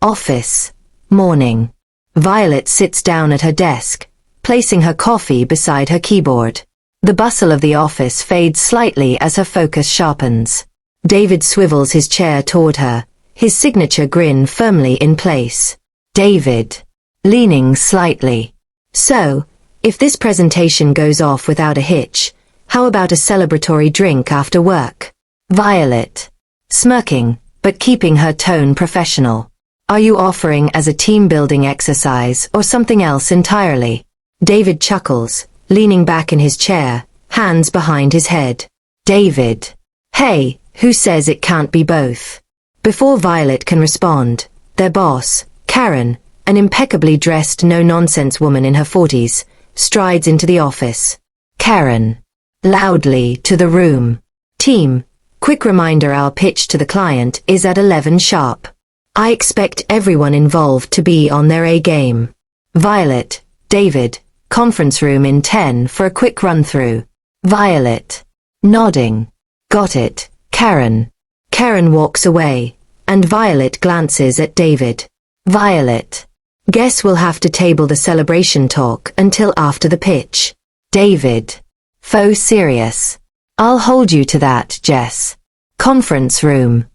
Office. Morning. Violet sits down at her desk, placing her coffee beside her keyboard. The bustle of the office fades slightly as her focus sharpens. David swivels his chair toward her, his signature grin firmly in place. David. Leaning slightly. So, if this presentation goes off without a hitch, how about a celebratory drink after work? Violet. Smirking, but keeping her tone professional. Are you offering as a team-building exercise or something else entirely? David chuckles, leaning back in his chair, hands behind his head. David. Hey, who says it can't be both? Before Violet can respond, their boss, Karen, an impeccably dressed no-nonsense woman in her 40s, strides into the office. Karen. Loudly to the room. Team, quick reminder our pitch to the client is at 11 sharp. I expect everyone involved to be on their A game. Violet. David. Conference room in 10 for a quick run-through. Violet. Nodding. Got it, Karen. Karen walks away, and Violet glances at David. Violet. Guess we'll have to table the celebration talk until after the pitch. David. Faux serious. I'll hold you to that, Jess. Conference room.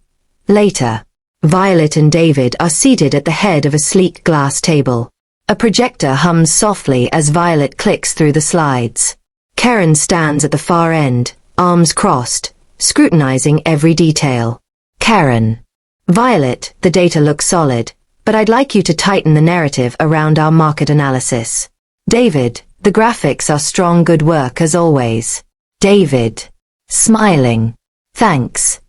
Later. Violet and David are seated at the head of a sleek glass table. A projector hums softly as Violet clicks through the slides. Karen stands at the far end, arms crossed, scrutinizing every detail. Karen. Violet, the data looks solid, but I'd like you to tighten the narrative around our market analysis. David, the graphics are strong, good work as always. David. Smiling. Thanks.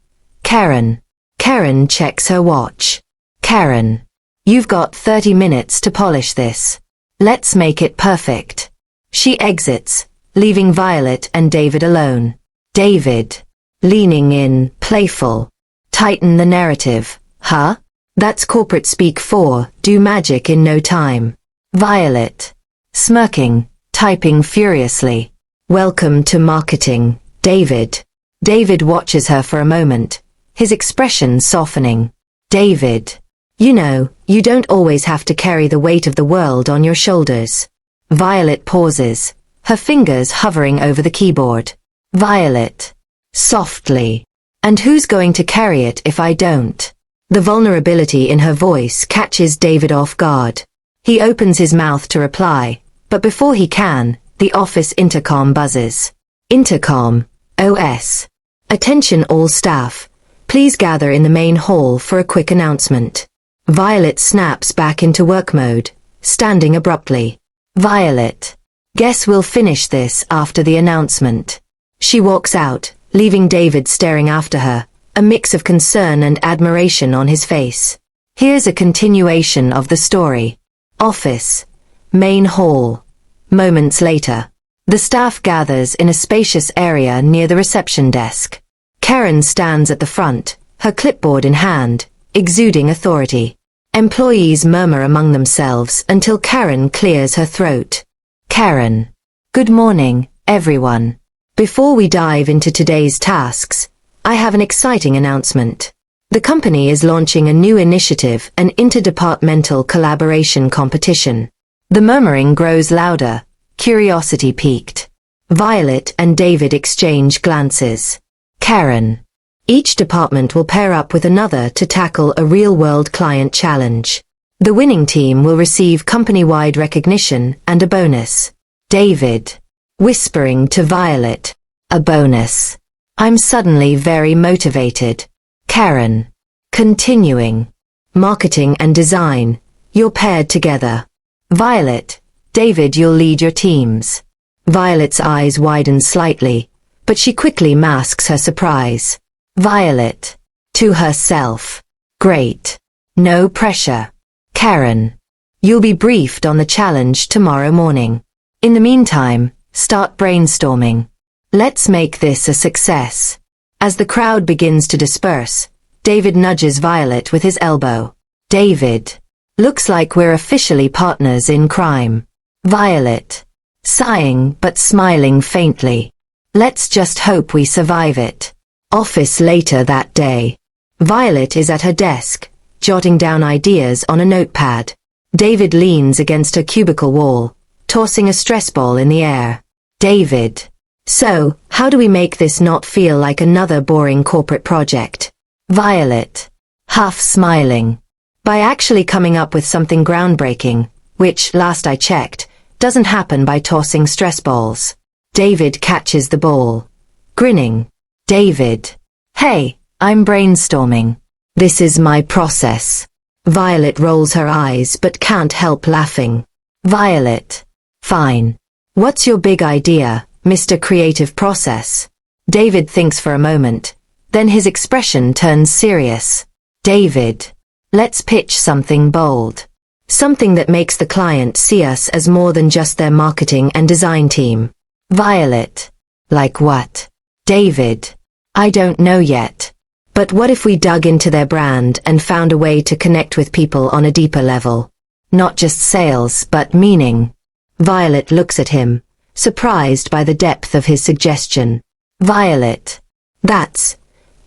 Karen. Karen checks her watch. Karen. You've got 30 minutes to polish this. Let's make it perfect. She exits, leaving Violet and David alone. David. Leaning in, playful. Tighten the narrative, huh? That's corporate speak for, do magic in no time. Violet. Smirking, typing furiously. Welcome to marketing, David. David watches her for a moment, his expression softening. David. You know, you don't always have to carry the weight of the world on your shoulders. Violet pauses, her fingers hovering over the keyboard. Violet. Softly. And who's going to carry it if I don't? The vulnerability in her voice catches David off guard. He opens his mouth to reply, but before he can, the office intercom buzzes. Intercom. OS. Attention all staff. Please gather in the main hall for a quick announcement. Violet snaps back into work mode, standing abruptly. Violet. Guess we'll finish this after the announcement. She walks out, leaving David staring after her, a mix of concern and admiration on his face. Here's a continuation of the story. Office. Main hall. Moments later. The staff gathers in a spacious area near the reception desk. Karen stands at the front, her clipboard in hand, exuding authority. Employees murmur among themselves until Karen clears her throat. Karen. Good morning, everyone. Before we dive into today's tasks, I have an exciting announcement. The company is launching a new initiative, an interdepartmental collaboration competition. The murmuring grows louder, curiosity piqued. Violet and David exchange glances. Karen. Each department will pair up with another to tackle a real-world client challenge. The winning team will receive company-wide recognition and a bonus. David. Whispering to Violet. A bonus. I'm suddenly very motivated. Karen. Continuing. Marketing and design. You're paired together. Violet. David, you'll lead your teams. Violet's eyes widen slightly, but she quickly masks her surprise. Violet. To herself. Great. No pressure. Karen. You'll be briefed on the challenge tomorrow morning. In the meantime, start brainstorming. Let's make this a success. As the crowd begins to disperse, David nudges Violet with his elbow. David. Looks like we're officially partners in crime. Violet. Sighing but smiling faintly. Let's just hope we survive it. Office later that day. Violet is at her desk, jotting down ideas on a notepad. David leans against her cubicle wall, tossing a stress ball in the air. David. So, how do we make this not feel like another boring corporate project? Violet. Half smiling. By actually coming up with something groundbreaking, which, last I checked, doesn't happen by tossing stress balls. David catches the ball. Grinning. David. Hey, I'm brainstorming. This is my process. Violet rolls her eyes but can't help laughing. Violet. Fine. What's your big idea, Mr. Creative Process? David thinks for a moment. Then his expression turns serious. David. Let's pitch something bold. Something that makes the client see us as more than just their marketing and design team. Violet. Like what? David. I don't know yet. But what if we dug into their brand and found a way to connect with people on a deeper level? Not just sales, but meaning. Violet looks at him, surprised by the depth of his suggestion. Violet. That's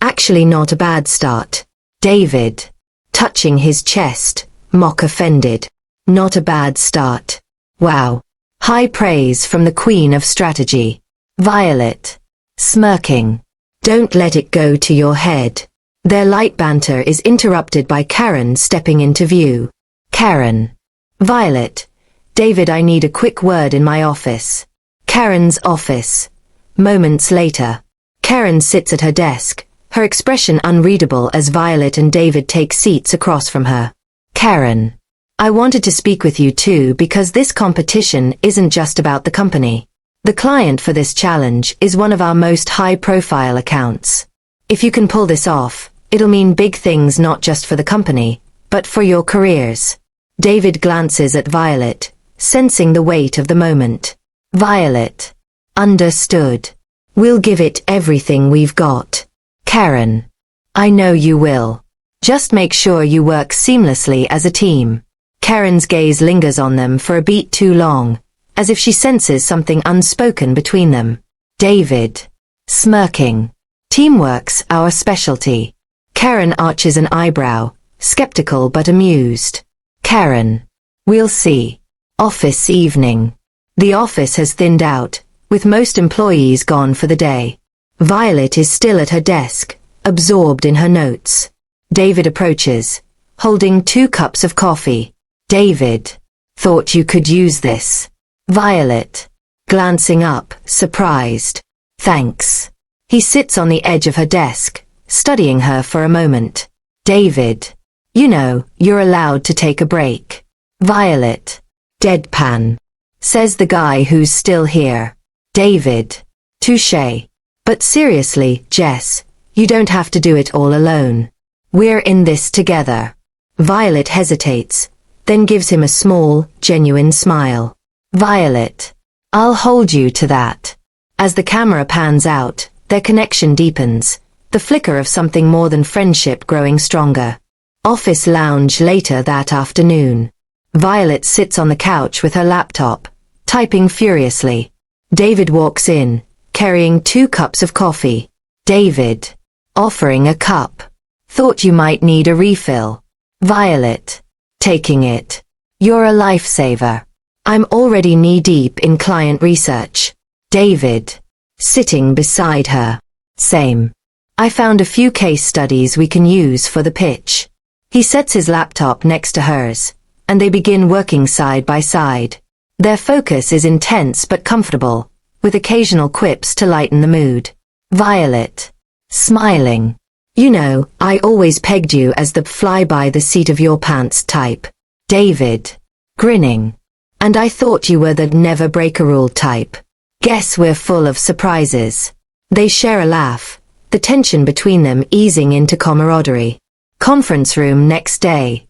actually not a bad start. David. Touching his chest, mock offended. Not a bad start. Wow. High praise from the queen of strategy. Violet. Smirking. Don't let it go to your head. Their light banter is interrupted by Karen stepping into view. Karen. Violet. David, I need a quick word in my office. Karen's office. Moments later. Karen sits at her desk, her expression unreadable as Violet and David take seats across from her. Karen. I wanted to speak with you too because this competition isn't just about the company. The client for this challenge is one of our most high-profile accounts. If you can pull this off, it'll mean big things not just for the company, but for your careers. David glances at Violet, sensing the weight of the moment. Violet. Understood. We'll give it everything we've got. Karen. I know you will. Just make sure you work seamlessly as a team. Karen's gaze lingers on them for a beat too long, as if she senses something unspoken between them. David. Smirking. Teamwork's our specialty. Karen arches an eyebrow, skeptical but amused. Karen. We'll see. Office evening. The office has thinned out, with most employees gone for the day. Violet is still at her desk, absorbed in her notes. David approaches, holding 2 cups of coffee. David. Thought you could use this. Violet. Glancing up, surprised. Thanks. He sits on the edge of her desk, studying her for a moment. David. You know, you're allowed to take a break. Violet. Deadpan. Says the guy who's still here. David. Touché. But seriously, Jess, you don't have to do it all alone. We're in this together. Violet hesitates, then gives him a small, genuine smile. Violet. I'll hold you to that. As the camera pans out, their connection deepens, the flicker of something more than friendship growing stronger. Office lounge later that afternoon. Violet sits on the couch with her laptop, typing furiously. David walks in, carrying 2 cups of coffee. David. Offering a cup. Thought you might need a refill. Violet. Taking it. You're a lifesaver. I'm already knee-deep in client research. David. Sitting beside her. Same. I found a few case studies we can use for the pitch. He sets his laptop next to hers, and they begin working side by side. Their focus is intense but comfortable, with occasional quips to lighten the mood. Violet. Smiling. You know, I always pegged you as the fly-by-the-seat-of-your-pants type. David. Grinning. And I thought you were the never-break-a-rule type. Guess we're full of surprises. They share a laugh, the tension between them easing into camaraderie. Conference room next day.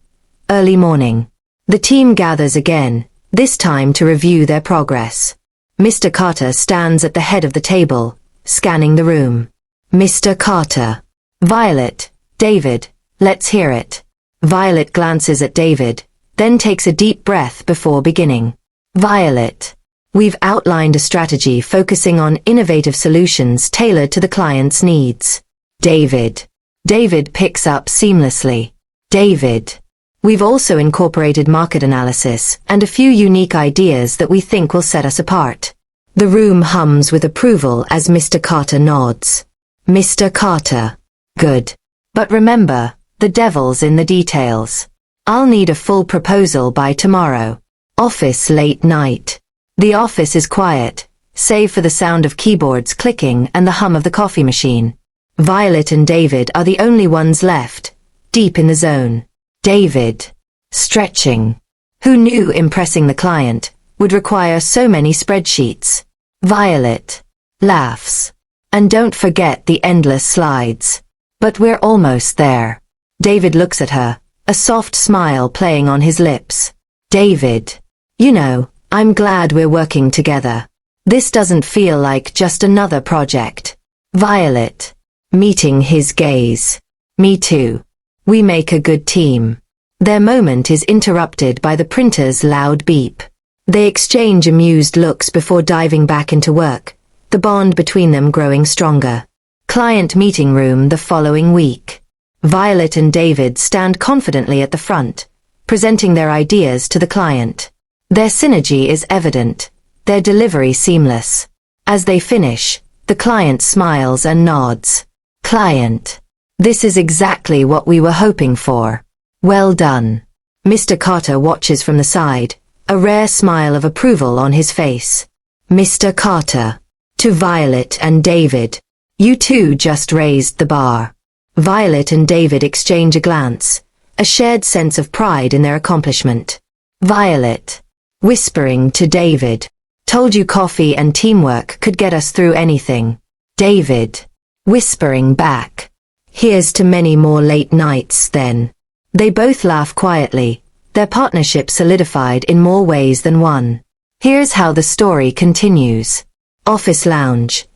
Early morning. The team gathers again, this time to review their progress. Mr. Carter stands at the head of the table, scanning the room. Mr. Carter. Violet. David. Let's hear it. Violet glances at David, then takes a deep breath before beginning. Violet. We've outlined a strategy focusing on innovative solutions tailored to the client's needs. David. David picks up seamlessly. David. We've also incorporated market analysis and a few unique ideas that we think will set us apart. The room hums with approval as Mr. Carter nods. Mr. Carter. Good. But remember, the devil's in the details. I'll need a full proposal by tomorrow. Office late night. The office is quiet, save for the sound of keyboards clicking and the hum of the coffee machine. Violet and David are the only ones left, deep in the zone. David. Stretching. Who knew impressing the client would require so many spreadsheets? Violet. Laughs. And don't forget the endless slides. But we're almost there. David looks at her, a soft smile playing on his lips. David. You know, I'm glad we're working together. This doesn't feel like just another project. Violet. Meeting his gaze. Me too. We make a good team. Their moment is interrupted by the printer's loud beep. They exchange amused looks before diving back into work, the bond between them growing stronger. Client meeting room the following week. Violet and David stand confidently at the front, presenting their ideas to the client. Their synergy is evident, their delivery seamless. As they finish, the client smiles and nods. Client. This is exactly what we were hoping for. Well done. Mr. Carter watches from the side, a rare smile of approval on his face. Mr. Carter. To Violet and David. You two just raised the bar. Violet and David exchange a glance, a shared sense of pride in their accomplishment. Violet. Whispering to David. Told you coffee and teamwork could get us through anything. David. Whispering back. Here's to many more late nights, then. They both laugh quietly, their partnership solidified in more ways than one. Here's how the story continues. Office lounge.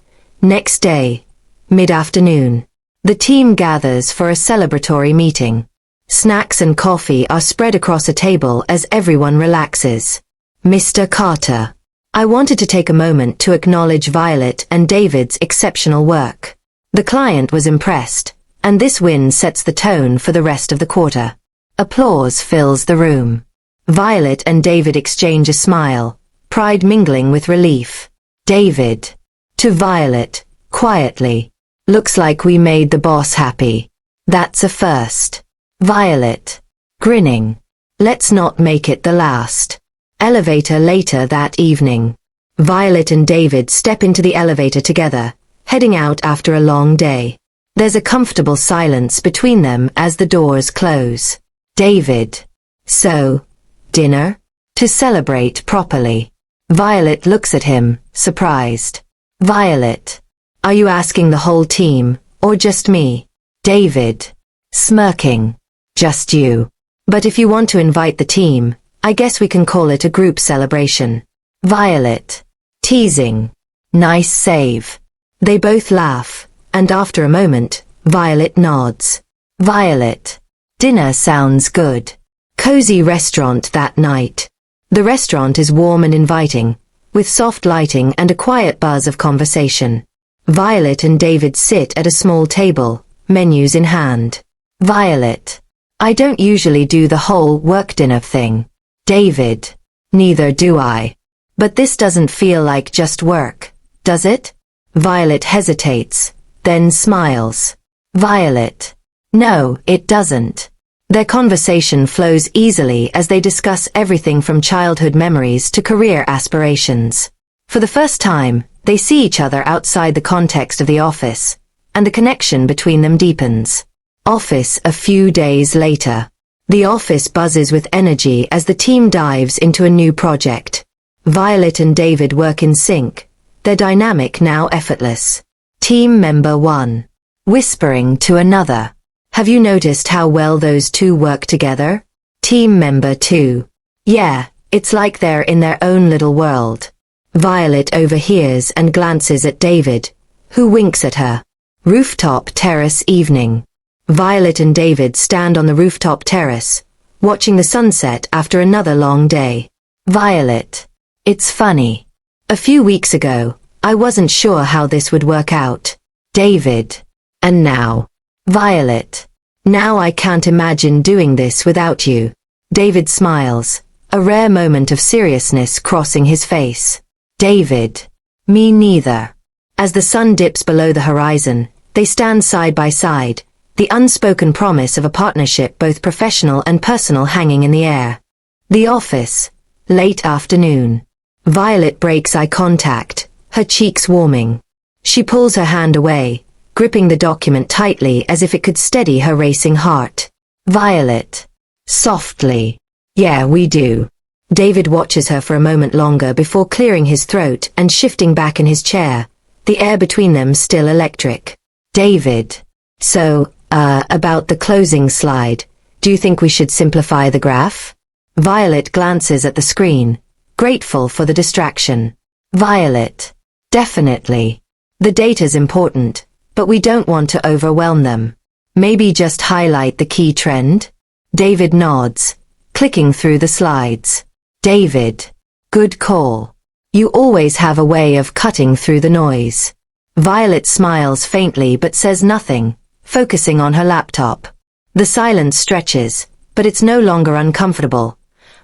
Next day. Mid-afternoon. The team gathers for a celebratory meeting. Snacks and coffee are spread across a table as everyone relaxes. Mr. Carter. I wanted to take a moment to acknowledge Violet and David's exceptional work. The client was impressed, and this win sets the tone for the rest of the quarter. Applause fills the room. Violet and David exchange a smile, pride mingling with relief. David. To Violet, quietly. Looks like we made the boss happy. That's a first. Violet. Grinning. Let's not make it the last. Elevator later that evening. Violet and David step into the elevator together, heading out after a long day. There's a comfortable silence between them as the doors close. David. So, dinner? To celebrate properly. Violet looks at him, surprised. Violet. Are you asking the whole team, or just me? David. Smirking. Just you. But if you want to invite the team, I guess we can call it a group celebration. Violet. Teasing. Nice save. They both laugh, and after a moment, Violet nods. Violet. Dinner sounds good. Cozy restaurant that night. The restaurant is warm and inviting, with soft lighting and a quiet buzz of conversation. Violet and David sit at a small table, menus in hand. Violet. I don't usually do the whole work dinner thing. David. Neither do I. But this doesn't feel like just work, does it? Violet hesitates, then smiles. Violet. No, it doesn't. Their conversation flows easily as they discuss everything from childhood memories to career aspirations. For the first time, they see each other outside the context of the office, and the connection between them deepens. Office a few days later. The office buzzes with energy as the team dives into a new project. Violet and David work in sync, their dynamic now effortless. Team member 1. Whispering to another. Have you noticed how well those two work together? Team member 2. Yeah, it's like they're in their own little world. Violet overhears and glances at David, who winks at her. Rooftop terrace evening. Violet and David stand on the rooftop terrace, watching the sunset after another long day. Violet. It's funny. A few weeks ago, I wasn't sure how this would work out. David. And now. Violet. Now I can't imagine doing this without you. David smiles, a rare moment of seriousness crossing his face. David. Me neither. As the sun dips below the horizon, they stand side by side, the unspoken promise of a partnership both professional and personal hanging in the air. The office. Late afternoon. Violet breaks eye contact, her cheeks warming. She pulls her hand away, gripping the document tightly as if it could steady her racing heart. Violet. Softly. Yeah, we do. David watches her for a moment longer before clearing his throat and shifting back in his chair, the air between them still electric. David. So, about the closing slide, do you think we should simplify the graph? Violet glances at the screen, grateful for the distraction. Violet. Definitely. The data's important, but we don't want to overwhelm them. Maybe just highlight the key trend? David nods, clicking through the slides. David. Good call. You always have a way of cutting through the noise. Violet smiles faintly but says nothing, focusing on her laptop. The silence stretches, but it's no longer uncomfortable.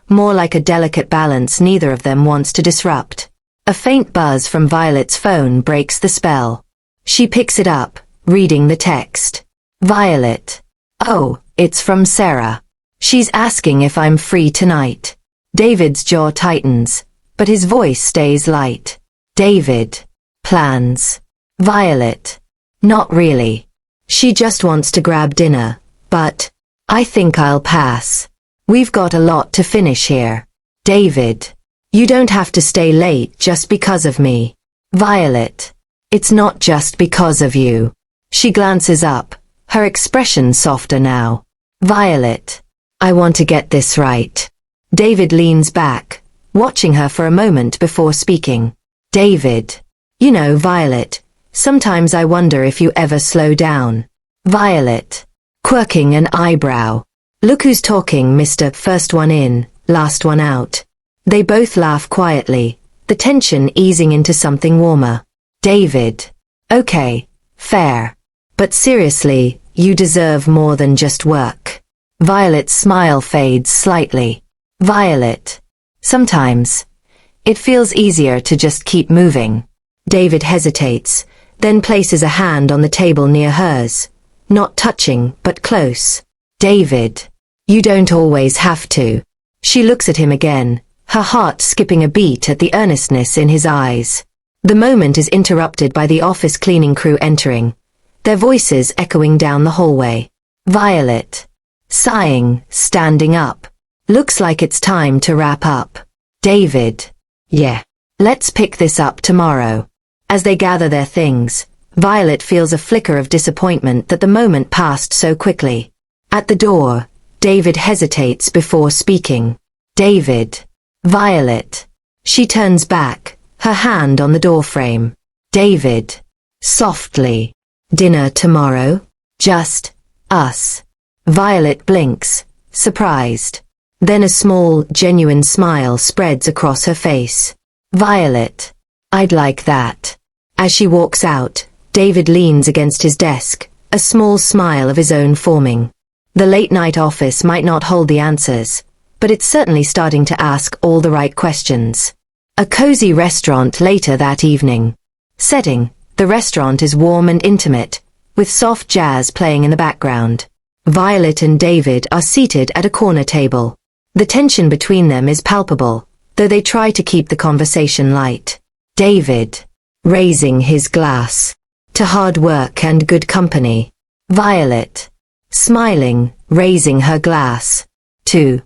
More like a delicate balance neither of them wants to disrupt. A faint buzz from Violet's phone breaks the spell. She picks it up, reading the text. Violet. Oh, it's from Sarah. She's asking if I'm free tonight. David's jaw tightens, but his voice stays light. David. Plans. Violet. Not really. She just wants to grab dinner, but I think I'll pass. We've got a lot to finish here. David. You don't have to stay late just because of me. Violet. It's not just because of you. She glances up, her expression softer now. Violet. I want to get this right. David leans back, watching her for a moment before speaking. David. You know, Violet, sometimes I wonder if you ever slow down. Violet. Quirking an eyebrow. Look who's talking, Mr. First one in, last one out. They both laugh quietly, the tension easing into something warmer. David. Okay, fair. But seriously, you deserve more than just work. Violet's smile fades slightly. Violet. Sometimes. It feels easier to just keep moving. David hesitates, then places a hand on the table near hers. Not touching, but close. David. You don't always have to. She looks at him again, her heart skipping a beat at the earnestness in his eyes. The moment is interrupted by the office cleaning crew entering, their voices echoing down the hallway. Violet. Sighing, standing up. Looks like it's time to wrap up. David. Yeah. Let's pick this up tomorrow. As they gather their things, Violet feels a flicker of disappointment that the moment passed so quickly. At the door, David hesitates before speaking. David. Violet. She turns back, her hand on the doorframe. David. Softly. Dinner tomorrow? Just us. Violet blinks, surprised. Then a small, genuine smile spreads across her face. Violet. I'd like that. As she walks out, David leans against his desk, a small smile of his own forming. The late-night office might not hold the answers, but it's certainly starting to ask all the right questions. A cozy restaurant later that evening. Setting, the restaurant is warm and intimate, with soft jazz playing in the background. Violet and David are seated at a corner table. The tension between them is palpable, though they try to keep the conversation light. David. Raising his glass. To hard work and good company. Violet. Smiling, raising her glass. To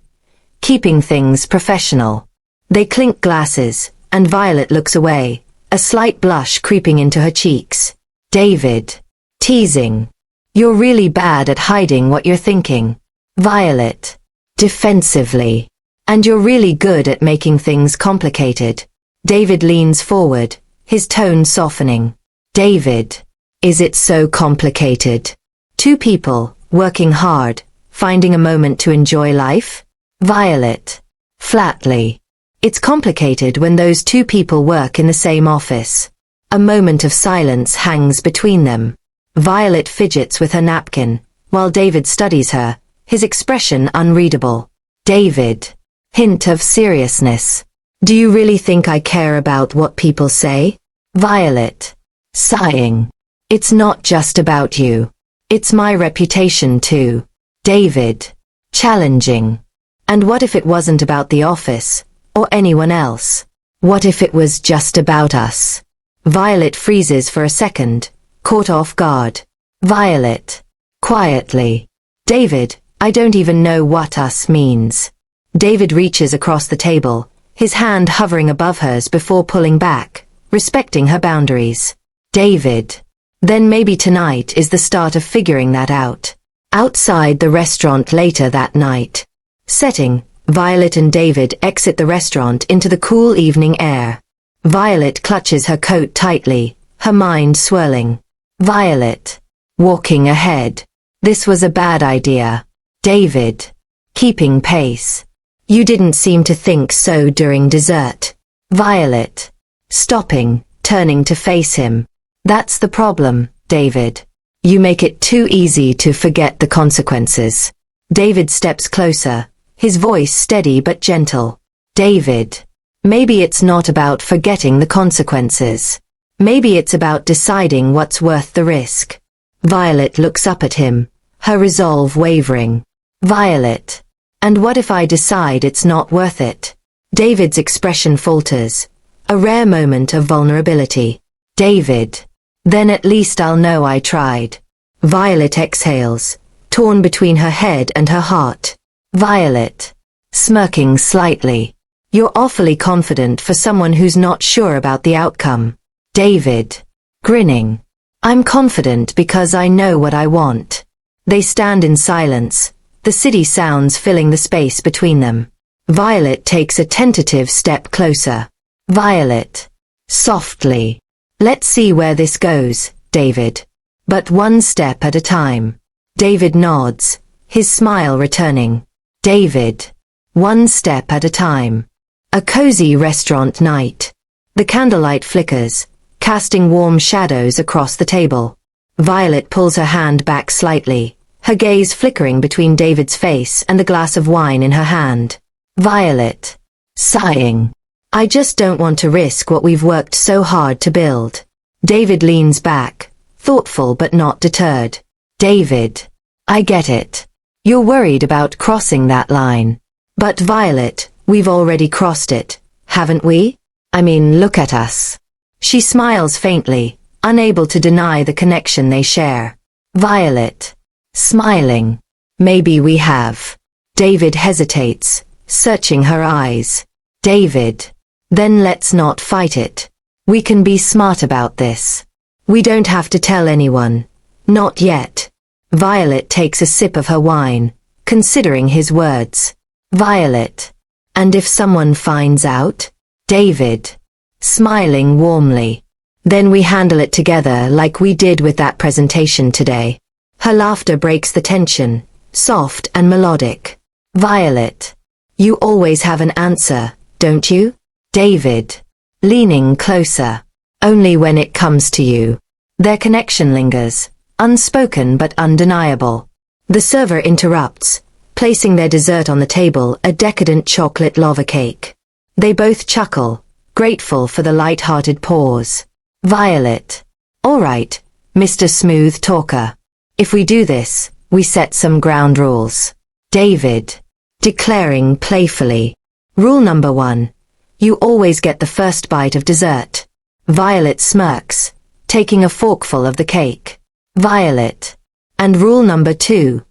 keeping things professional. They clink glasses, and Violet looks away, a slight blush creeping into her cheeks. David. Teasing. You're really bad at hiding what you're thinking. Violet. Defensively. And you're really good at making things complicated. David leans forward, his tone softening. David. Is it so complicated? Two people, working hard, finding a moment to enjoy life? Violet. Flatly. It's complicated when those two people work in the same office. A moment of silence hangs between them. Violet fidgets with her napkin, while David studies her, his expression unreadable. David. Hint of seriousness. Do you really think I care about what people say? Violet. Sighing. It's not just about you. It's my reputation too. David. Challenging. And what if it wasn't about the office, or anyone else? What if it was just about us? Violet freezes for a second, caught off guard. Violet. Quietly. David, I don't even know what us means. David reaches across the table, his hand hovering above hers before pulling back, respecting her boundaries. David. Then maybe tonight is the start of figuring that out. Outside the restaurant later that night. Setting, Violet and David exit the restaurant into the cool evening air. Violet clutches her coat tightly, her mind swirling. Violet. Walking ahead. This was a bad idea. David. Keeping pace. You didn't seem to think so during dessert. Violet. Stopping, turning to face him. That's the problem, David. You make it too easy to forget the consequences. David steps closer, his voice steady but gentle. David. Maybe it's not about forgetting the consequences. Maybe it's about deciding what's worth the risk. Violet looks up at him, her resolve wavering. Violet. And what if I decide it's not worth it? David's expression falters, a rare moment of vulnerability. David. Then at least I'll know I tried. Violet exhales, torn between her head and her heart. Violet. Smirking slightly. You're awfully confident for someone who's not sure about the outcome. David. Grinning. I'm confident because I know what I want. They stand in silence, the city sounds filling the space between them. Violet takes a tentative step closer. Violet. Softly. Let's see where this goes, David. But one step at a time. David nods, his smile returning. David. One step at a time. A cozy restaurant night. The candlelight flickers, casting warm shadows across the table. Violet pulls her hand back slightly, her gaze flickering between David's face and the glass of wine in her hand. Violet. Sighing. I just don't want to risk what we've worked so hard to build. David leans back, thoughtful but not deterred. David. I get it. You're worried about crossing that line. But Violet, we've already crossed it, haven't we? I mean, look at us. She smiles faintly, unable to deny the connection they share. Violet. Smiling. Maybe we have. David hesitates, searching her eyes. David. Then let's not fight it. We can be smart about this. We don't have to tell anyone. Not yet. Violet takes a sip of her wine, considering his words. Violet. And if someone finds out? David. Smiling warmly. Then we handle it together like we did with that presentation today. Her laughter breaks the tension, soft and melodic. Violet. You always have an answer, don't you? David. Leaning closer. Only when it comes to you. Their connection lingers, unspoken but undeniable. The server interrupts, placing their dessert on the table, a decadent chocolate lava cake. They both chuckle, grateful for the light-hearted pause. Violet. All right, Mr. Smooth Talker. If we do this, we set some ground rules. David. Declaring playfully. Rule number 1. You always get the first bite of dessert. Violet smirks, taking a forkful of the cake. Violet. And rule number 2.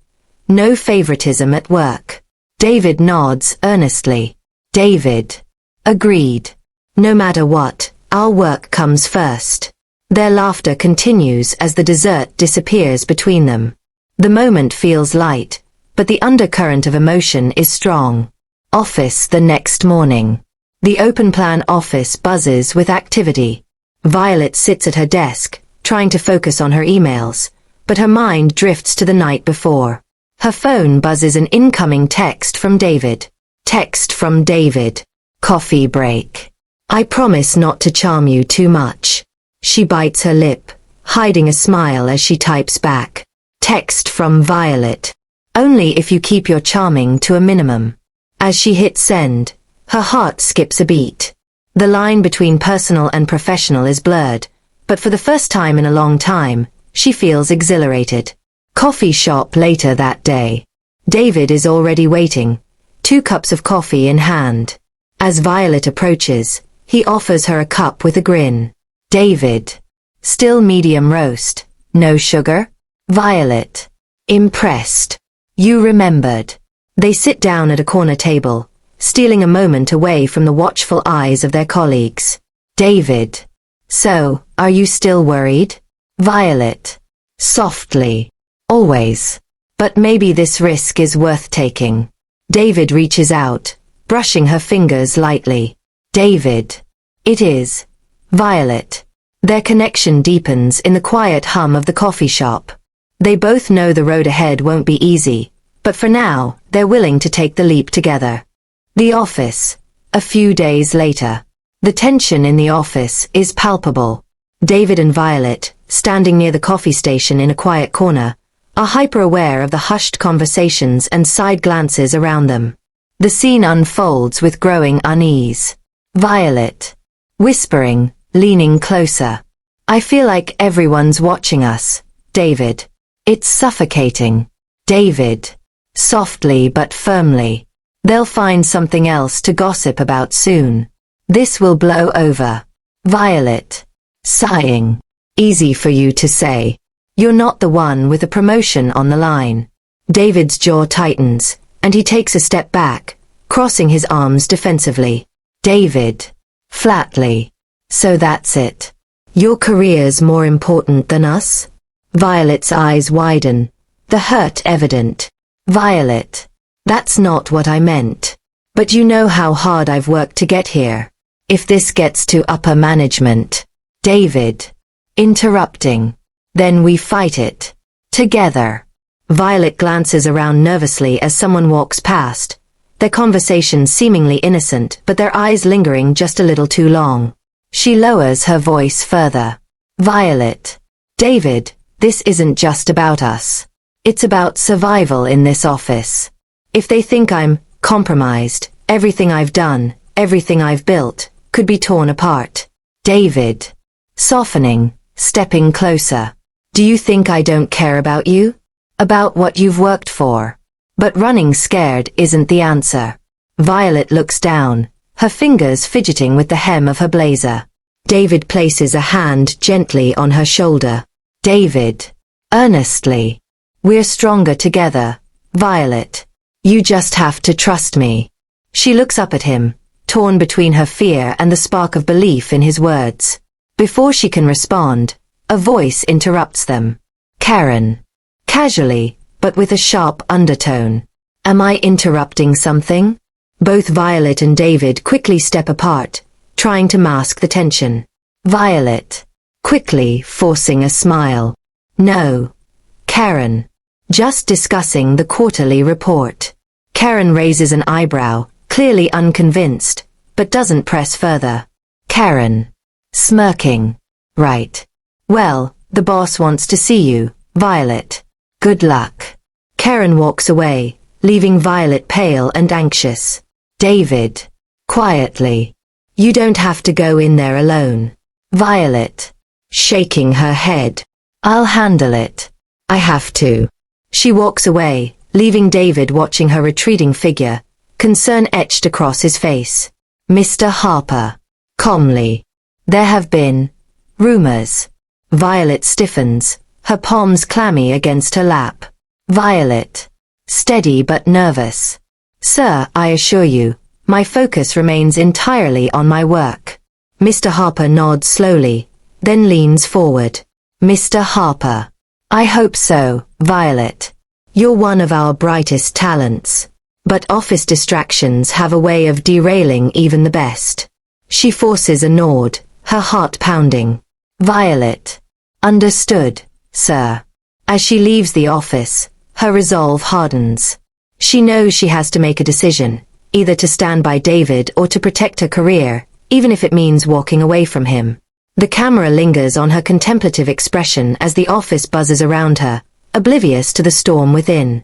No favoritism at work. David nods earnestly. David. Agreed. No matter what, our work comes first. Their laughter continues as the dessert disappears between them. The moment feels light, but the undercurrent of emotion is strong. Office the next morning. The open-plan office buzzes with activity. Violet sits at her desk, trying to focus on her emails, but her mind drifts to the night before. Her phone buzzes an incoming text from David. Text from David. Coffee break. I promise not to charm you too much. She bites her lip, hiding a smile as she types back. Text from Violet. Only if you keep your charming to a minimum. As she hits send, her heart skips a beat. The line between personal and professional is blurred, but for the first time in a long time, she feels exhilarated. Coffee shop later that day. David is already waiting, 2 cups of coffee in hand. As Violet approaches, he offers her a cup with a grin. David. Still medium roast. No sugar? Violet. Impressed. You remembered. They sit down at a corner table, stealing a moment away from the watchful eyes of their colleagues. David. So, are you still worried? Violet. Softly. Always. But maybe this risk is worth taking. David reaches out, brushing her fingers lightly. David. It is. Violet. Their connection deepens in the quiet hum of the coffee shop. They both know the road ahead won't be easy, but for now, they're willing to take the leap together. The office. A few days later. The tension in the office is palpable. David and Violet, standing near the coffee station in a quiet corner, are hyper-aware of the hushed conversations and side glances around them. The scene unfolds with growing unease. Violet. Whispering, leaning closer. I feel like everyone's watching us, David. It's suffocating. David. Softly but firmly. They'll find something else to gossip about soon. This will blow over. Violet. Sighing. Easy for you to say. You're not the one with a promotion on the line. David's jaw tightens, and he takes a step back, crossing his arms defensively. David. Flatly. So that's it. Your career's more important than us? Violet's eyes widen, the hurt evident. Violet. That's not what I meant. But you know how hard I've worked to get here. If this gets to upper management. David. Interrupting. Then we fight it. Together. Violet glances around nervously as someone walks past, their conversation seemingly innocent but their eyes lingering just a little too long. She lowers her voice further. Violet. David, this isn't just about us. It's about survival in this office. If they think I'm compromised, everything I've done, everything I've built, could be torn apart. David. Softening, stepping closer. Do you think I don't care about you? About what you've worked for? But running scared isn't the answer. Violet looks down, her fingers fidgeting with the hem of her blazer. David places a hand gently on her shoulder. David. Earnestly. We're stronger together, Violet. You just have to trust me. She looks up at him, torn between her fear and the spark of belief in his words. Before she can respond, a voice interrupts them. Karen. Casually, but with a sharp undertone. Am I interrupting something? Both Violet and David quickly step apart, trying to mask the tension. Violet. Quickly forcing a smile. No. Karen. Just discussing the quarterly report. Karen raises an eyebrow, clearly unconvinced, but doesn't press further. Karen. Smirking. Right. Well, the boss wants to see you, Violet. Good luck. Karen walks away, leaving Violet pale and anxious. David. Quietly. You don't have to go in there alone. Violet. Shaking her head. I'll handle it. I have to. She walks away, leaving David watching her retreating figure, concern etched across his face. Mr. Harper. Calmly. There have been rumors. Violet stiffens, her palms clammy against her lap. Violet. Steady but nervous. Sir, I assure you, my focus remains entirely on my work. Mr. Harper nods slowly, then leans forward. Mr. Harper. I hope so, Violet. You're one of our brightest talents. But office distractions have a way of derailing even the best. She forces a nod, her heart pounding. Violet. Understood, sir. As she leaves the office, her resolve hardens. She knows she has to make a decision, either to stand by David or to protect her career, even if it means walking away from him. The camera lingers on her contemplative expression as the office buzzes around her, oblivious to the storm within.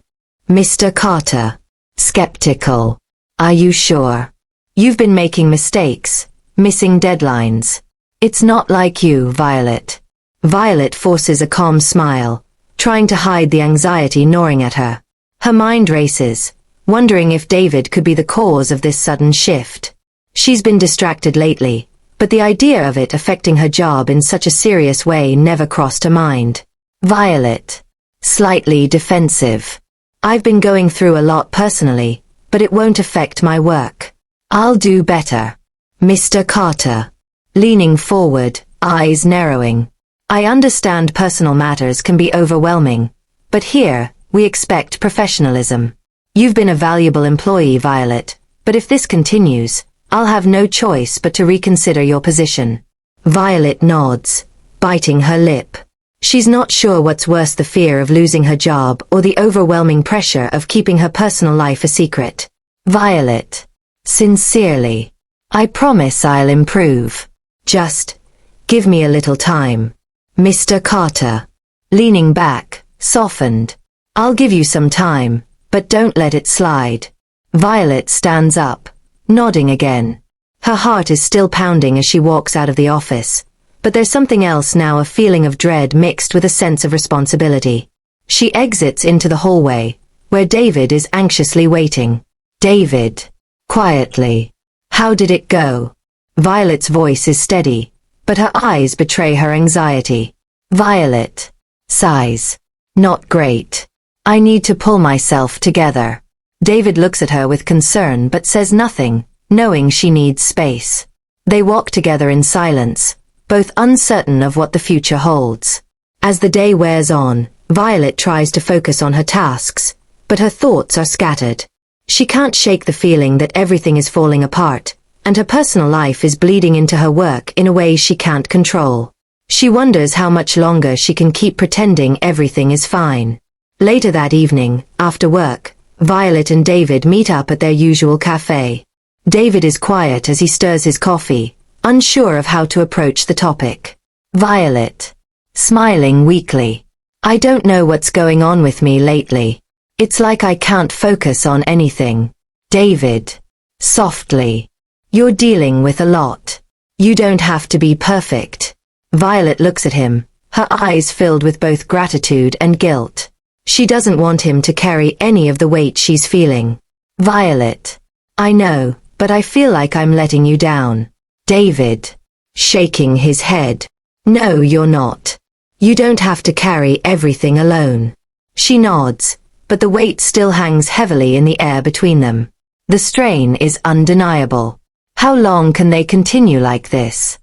Mr. Carter. Skeptical. Are you sure? You've been making mistakes, missing deadlines. It's not like you, Violet. Violet forces a calm smile, trying to hide the anxiety gnawing at her. Her mind races, wondering if David could be the cause of this sudden shift. She's been distracted lately, but the idea of it affecting her job in such a serious way never crossed her mind. Violet. Slightly defensive. I've been going through a lot personally, but it won't affect my work. I'll do better. Mr. Carter. Leaning forward, eyes narrowing. I understand personal matters can be overwhelming, but here, we expect professionalism. You've been a valuable employee, Violet, but if this continues, I'll have no choice but to reconsider your position. Violet nods, biting her lip. She's not sure what's worse, the fear of losing her job or the overwhelming pressure of keeping her personal life a secret. Violet. Sincerely. I promise I'll improve. Just give me a little time. Mr. Carter. Leaning back, softened. I'll give you some time, but don't let it slide. Violet stands up, nodding again. Her heart is still pounding as she walks out of the office, but there's something else now, a feeling of dread mixed with a sense of responsibility. She exits into the hallway, where David is anxiously waiting. David. Quietly. How did it go? Violet's voice is steady, but her eyes betray her anxiety. Violet. Sighs. Not great. I need to pull myself together. David looks at her with concern but says nothing, knowing she needs space. They walk together in silence, both uncertain of what the future holds. As the day wears on, Violet tries to focus on her tasks, but her thoughts are scattered. She can't shake the feeling that everything is falling apart, and her personal life is bleeding into her work in a way she can't control. She wonders how much longer she can keep pretending everything is fine. Later that evening, after work, Violet and David meet up at their usual cafe. David is quiet as he stirs his coffee, unsure of how to approach the topic. Violet. Smiling weakly. I don't know what's going on with me lately. It's like I can't focus on anything. David. Softly. You're dealing with a lot. You don't have to be perfect. Violet looks at him, her eyes filled with both gratitude and guilt. She doesn't want him to carry any of the weight she's feeling. Violet. I know, but I feel like I'm letting you down. David. Shaking his head. No, you're not. You don't have to carry everything alone. She nods, but the weight still hangs heavily in the air between them. The strain is undeniable. How long can they continue like this?